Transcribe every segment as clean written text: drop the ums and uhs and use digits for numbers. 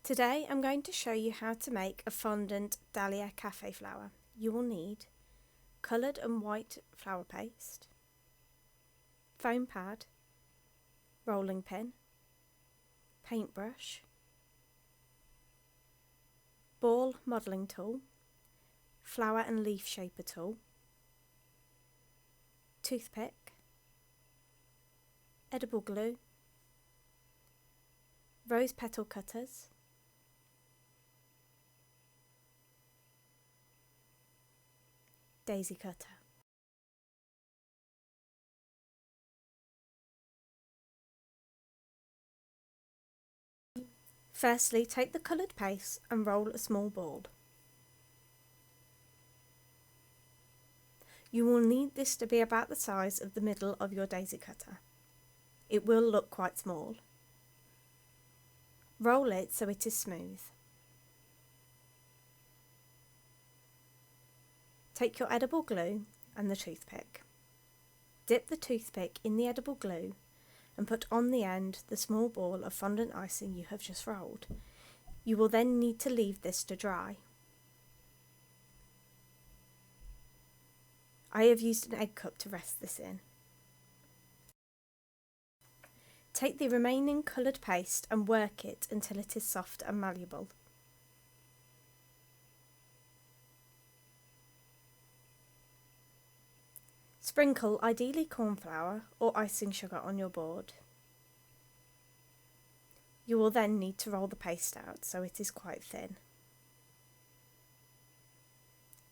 Today I'm going to show you how to make a fondant Dahlia Cafe flower. You will need coloured and white flower paste, foam pad, rolling pin, paintbrush, ball modelling tool, flower and leaf shaper tool, toothpick, edible glue, rose petal cutters, daisy cutter. Firstly, take the coloured paste and roll a small ball. You will need this to be about the size of the middle of your daisy cutter. It will look quite small. Roll it so it is smooth. Take your edible glue and the toothpick. Dip the toothpick in the edible glue and put on the end the small ball of fondant icing you have just rolled. You will then need to leave this to dry. I have used an egg cup to rest this in. Take the remaining coloured paste and work it until it is soft and malleable. Sprinkle ideally corn flour or icing sugar on your board. You will then need to roll the paste out so it is quite thin.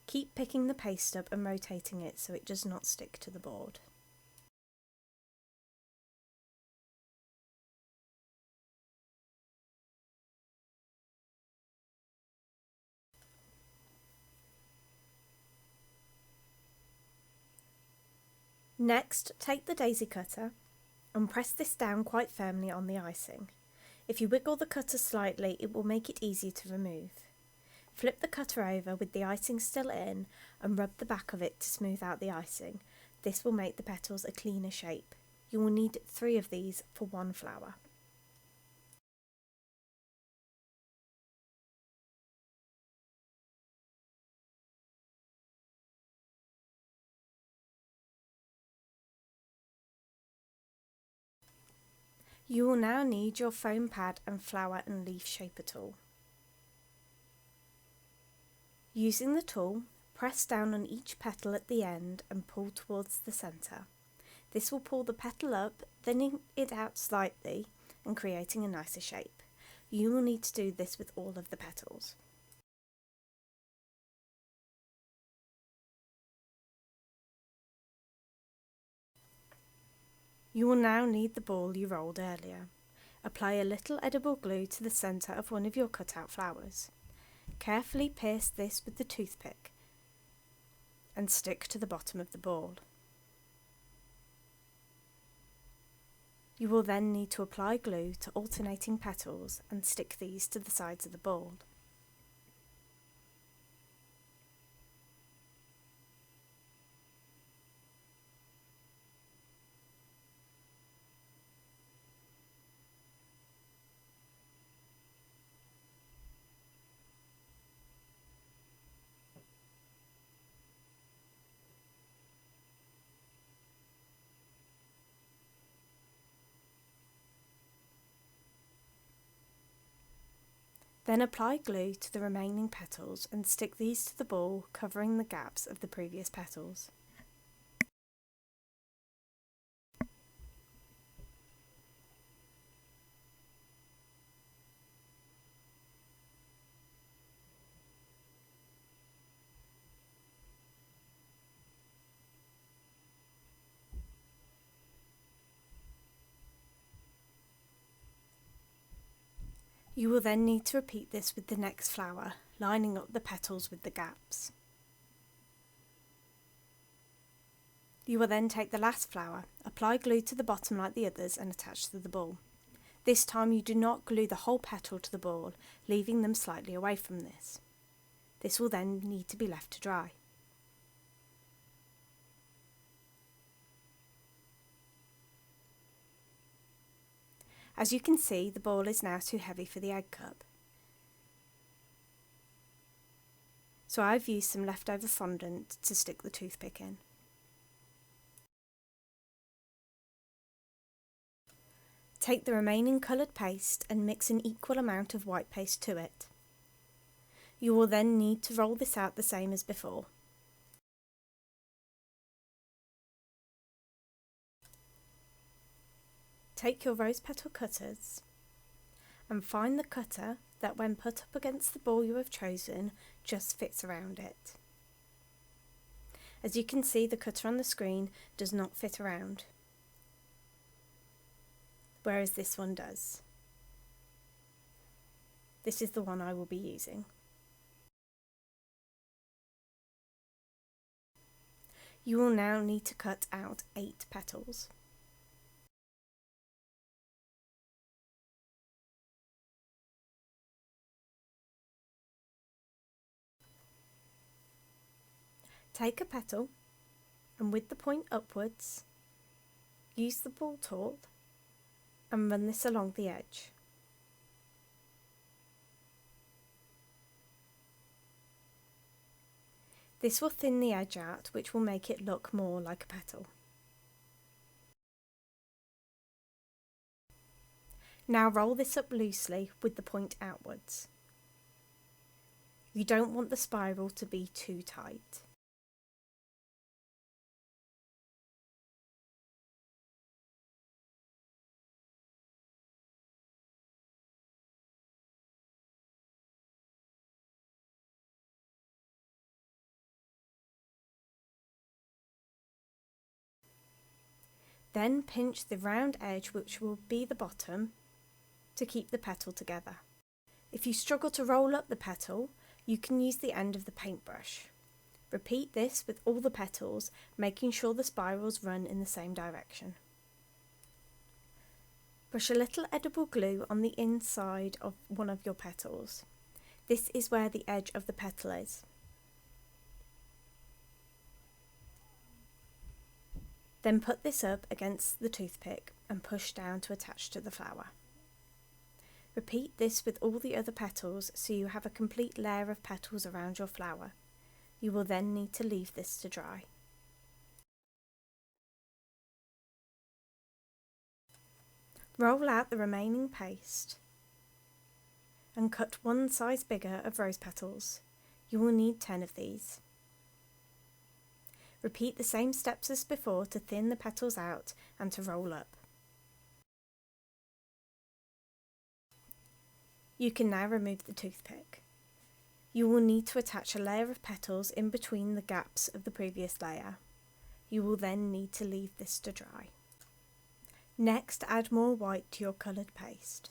Keep picking the paste up and rotating it so it does not stick to the board. Next, take the daisy cutter and press this down quite firmly on the icing. If you wiggle the cutter slightly, it will make it easier to remove. Flip the cutter over with the icing still in and rub the back of it to smooth out the icing. This will make the petals a cleaner shape. You will need 3 of these for 1 flower. You will now need your foam pad and flower and leaf shaper tool. Using the tool, press down on each petal at the end and pull towards the centre. This will pull the petal up, thinning it out slightly and creating a nicer shape. You will need to do this with all of the petals. You will now need the ball you rolled earlier. Apply a little edible glue to the centre of one of your cut-out flowers. Carefully pierce this with the toothpick and stick to the bottom of the ball. You will then need to apply glue to alternating petals and stick these to the sides of the ball. Then apply glue to the remaining petals and stick these to the ball, covering the gaps of the previous petals. You will then need to repeat this with the next flower, lining up the petals with the gaps. You will then take the last flower, apply glue to the bottom like the others and attach to the ball. This time you do not glue the whole petal to the ball, leaving them slightly away from this. This will then need to be left to dry. As you can see, the ball is now too heavy for the egg cup. so I've used some leftover fondant to stick the toothpick in. Take the remaining coloured paste and mix an equal amount of white paste to it. You will then need to roll this out the same as before. Take your rose petal cutters and find the cutter that, when put up against the ball you have chosen, just fits around it. As you can see, the cutter on the screen does not fit around, whereas this one does. This is the one I will be using. You will now need to cut out 8 petals. Take a petal and, with the point upwards, use the ball tool and run this along the edge. This will thin the edge out, which will make it look more like a petal. Now roll this up loosely with the point outwards. You don't want the spiral to be too tight. Then pinch the round edge, which will be the bottom, to keep the petal together. If you struggle to roll up the petal, you can use the end of the paintbrush. Repeat this with all the petals, making sure the spirals run in the same direction. Brush a little edible glue on the inside of one of your petals. This is where the edge of the petal is. Then put this up against the toothpick and push down to attach to the flower. Repeat this with all the other petals so you have a complete layer of petals around your flower. You will then need to leave this to dry. Roll out the remaining paste and cut one size bigger of rose petals. You will need 10 of these. Repeat the same steps as before to thin the petals out and to roll up. You can now remove the toothpick. You will need to attach a layer of petals in between the gaps of the previous layer. You will then need to leave this to dry. Next, add more white to your coloured paste.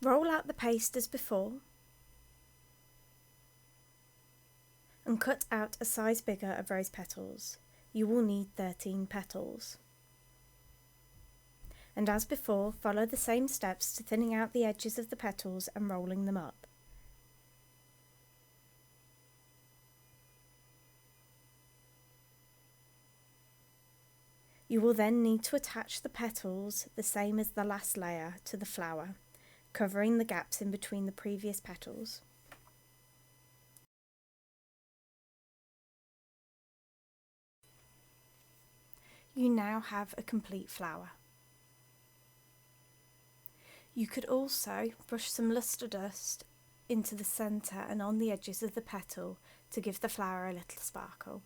Roll out the paste as before and cut out a size bigger of rose petals. You will need 13 petals. And as before, follow the same steps to thinning out the edges of the petals and rolling them up. You will then need to attach the petals, the same as the last layer, to the flower, covering the gaps in between the previous petals. You now have a complete flower. You could also brush some lustre dust into the centre and on the edges of the petal to give the flower a little sparkle.